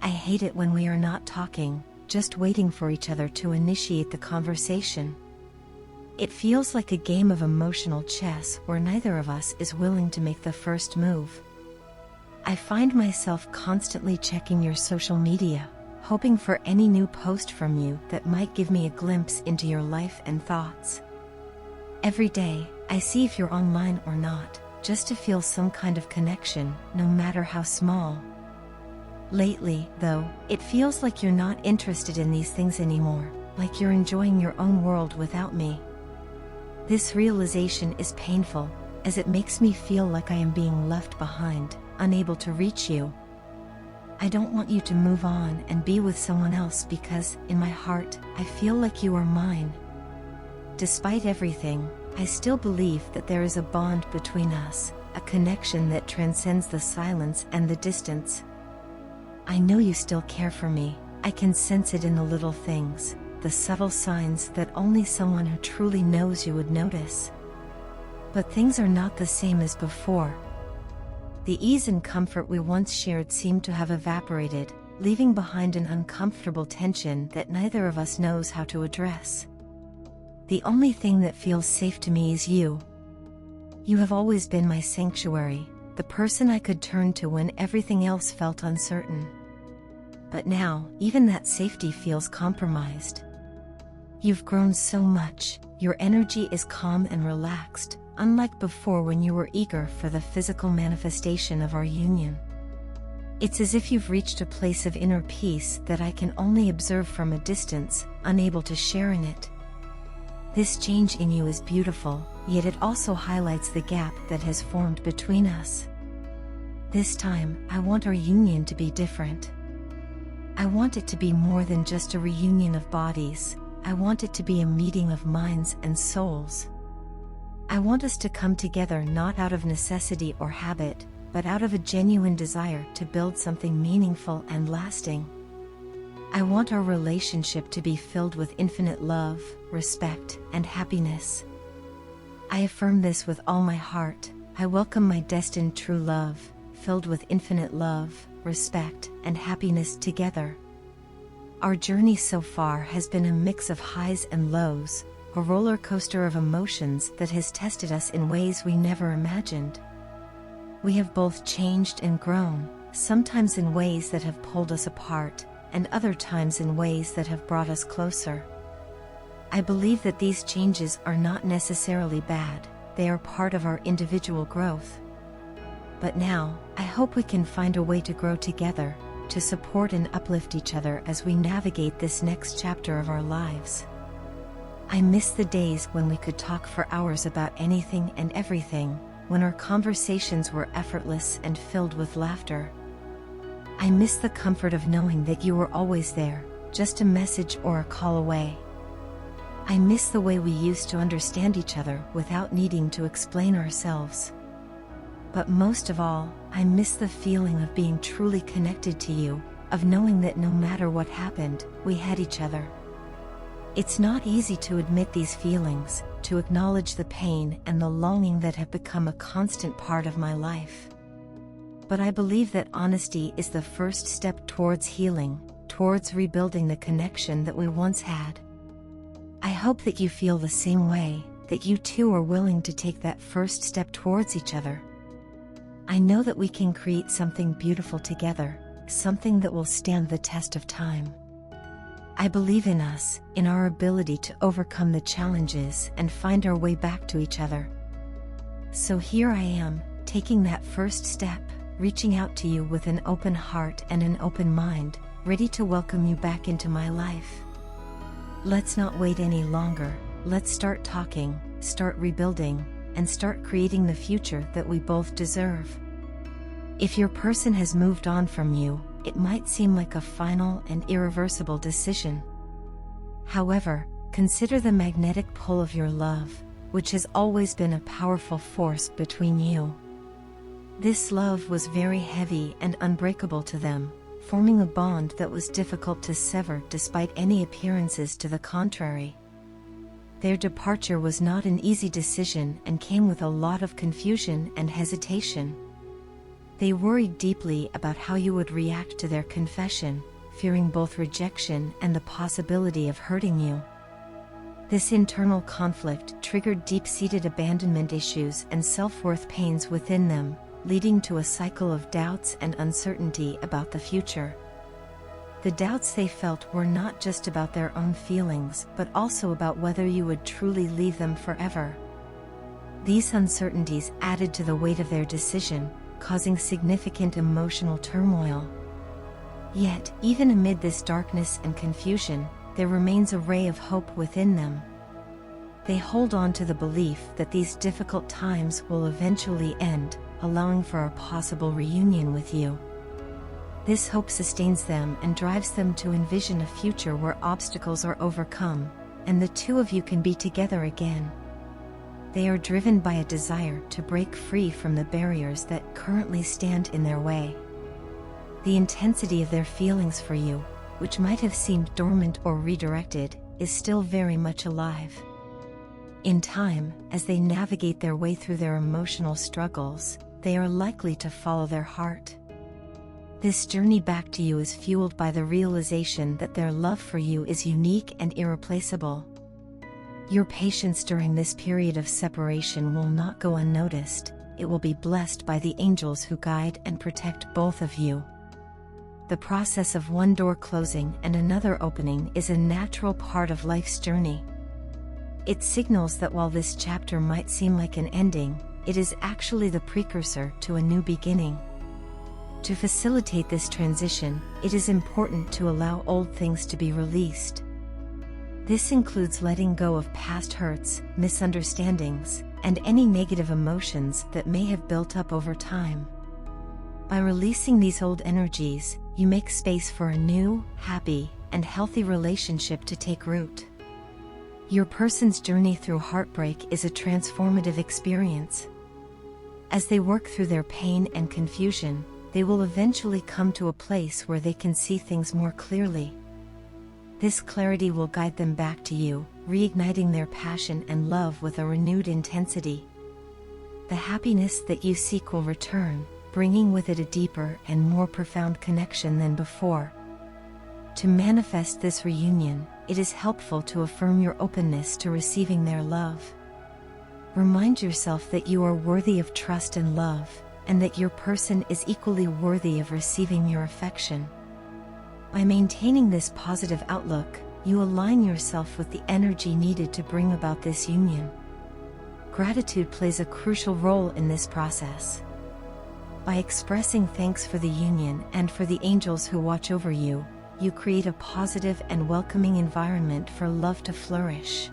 I hate it when we are not talking, just waiting for each other to initiate the conversation. It feels like a game of emotional chess where neither of us is willing to make the first move. I find myself constantly checking your social media, hoping for any new post from you that might give me a glimpse into your life and thoughts. Every day, I see if you're online or not, just to feel some kind of connection, no matter how small. Lately, though, it feels like you're not interested in these things anymore, like you're enjoying your own world without me. This realization is painful, as it makes me feel like I am being left behind, unable to reach you. I don't want you to move on and be with someone else because, in my heart, I feel like you are mine. Despite everything, I still believe that there is a bond between us, a connection that transcends the silence and the distance. I know you still care for me. I can sense it in the little things, the subtle signs that only someone who truly knows you would notice. But things are not the same as before. The ease and comfort we once shared seem to have evaporated, leaving behind an uncomfortable tension that neither of us knows how to address. The only thing that feels safe to me is you. You have always been my sanctuary, the person I could turn to when everything else felt uncertain. But now, even that safety feels compromised. You've grown so much, your energy is calm and relaxed, unlike before when you were eager for the physical manifestation of our union. It's as if you've reached a place of inner peace that I can only observe from a distance, unable to share in it. This change in you is beautiful, yet it also highlights the gap that has formed between us. This time, I want our union to be different. I want it to be more than just a reunion of bodies. I want it to be a meeting of minds and souls. I want us to come together not out of necessity or habit, but out of a genuine desire to build something meaningful and lasting. I want our relationship to be filled with infinite love, respect, and happiness. I affirm this with all my heart. I welcome my destined true love, filled with infinite love, respect, and happiness together. Our journey so far has been a mix of highs and lows, a roller coaster of emotions that has tested us in ways we never imagined. We have both changed and grown, sometimes in ways that have pulled us apart, and other times in ways that have brought us closer. I believe that these changes are not necessarily bad, they are part of our individual growth. But now, I hope we can find a way to grow together, to support and uplift each other as we navigate this next chapter of our lives. I miss the days when we could talk for hours about anything and everything, when our conversations were effortless and filled with laughter. I miss the comfort of knowing that you were always there, just a message or a call away. I miss the way we used to understand each other without needing to explain ourselves. But most of all, I miss the feeling of being truly connected to you, of knowing that no matter what happened, we had each other. It's not easy to admit these feelings, to acknowledge the pain and the longing that have become a constant part of my life. But I believe that honesty is the first step towards healing, towards rebuilding the connection that we once had. I hope that you feel the same way, that you too are willing to take that first step towards each other. I know that we can create something beautiful together, something that will stand the test of time. I believe in us, in our ability to overcome the challenges and find our way back to each other. So here I am, taking that first step, reaching out to you with an open heart and an open mind, ready to welcome you back into my life. Let's not wait any longer, let's start talking, start rebuilding, and start creating the future that we both deserve. If your person has moved on from you, it might seem like a final and irreversible decision. However, consider the magnetic pull of your love, which has always been a powerful force between you. This love was very heavy and unbreakable to them, forming a bond that was difficult to sever despite any appearances to the contrary. Their departure was not an easy decision and came with a lot of confusion and hesitation. They worried deeply about how you would react to their confession, fearing both rejection and the possibility of hurting you. This internal conflict triggered deep-seated abandonment issues and self-worth pains within them, leading to a cycle of doubts and uncertainty about the future. The doubts they felt were not just about their own feelings, but also about whether you would truly leave them forever. These uncertainties added to the weight of their decision, causing significant emotional turmoil. Yet, even amid this darkness and confusion, there remains a ray of hope within them. They hold on to the belief that these difficult times will eventually end, allowing for a possible reunion with you. This hope sustains them and drives them to envision a future where obstacles are overcome, and the two of you can be together again. They are driven by a desire to break free from the barriers that currently stand in their way. The intensity of their feelings for you, which might have seemed dormant or redirected, is still very much alive. In time, as they navigate their way through their emotional struggles, they are likely to follow their heart. This journey back to you is fueled by the realization that their love for you is unique and irreplaceable. Your patience during this period of separation will not go unnoticed. It will be blessed by the angels who guide and protect both of you. The process of one door closing and another opening is a natural part of life's journey. It signals that while this chapter might seem like an ending, it is actually the precursor to a new beginning. To facilitate this transition, it is important to allow old things to be released. This includes letting go of past hurts, misunderstandings, and any negative emotions that may have built up over time. By releasing these old energies, you make space for a new, happy, and healthy relationship to take root. Your person's journey through heartbreak is a transformative experience. As they work through their pain and confusion, they will eventually come to a place where they can see things more clearly. This clarity will guide them back to you, reigniting their passion and love with a renewed intensity. The happiness that you seek will return, bringing with it a deeper and more profound connection than before. To manifest this reunion, it is helpful to affirm your openness to receiving their love. Remind yourself that you are worthy of trust and love, and that your person is equally worthy of receiving your affection. By maintaining this positive outlook, you align yourself with the energy needed to bring about this union. Gratitude plays a crucial role in this process. By expressing thanks for the union and for the angels who watch over you, you create a positive and welcoming environment for love to flourish.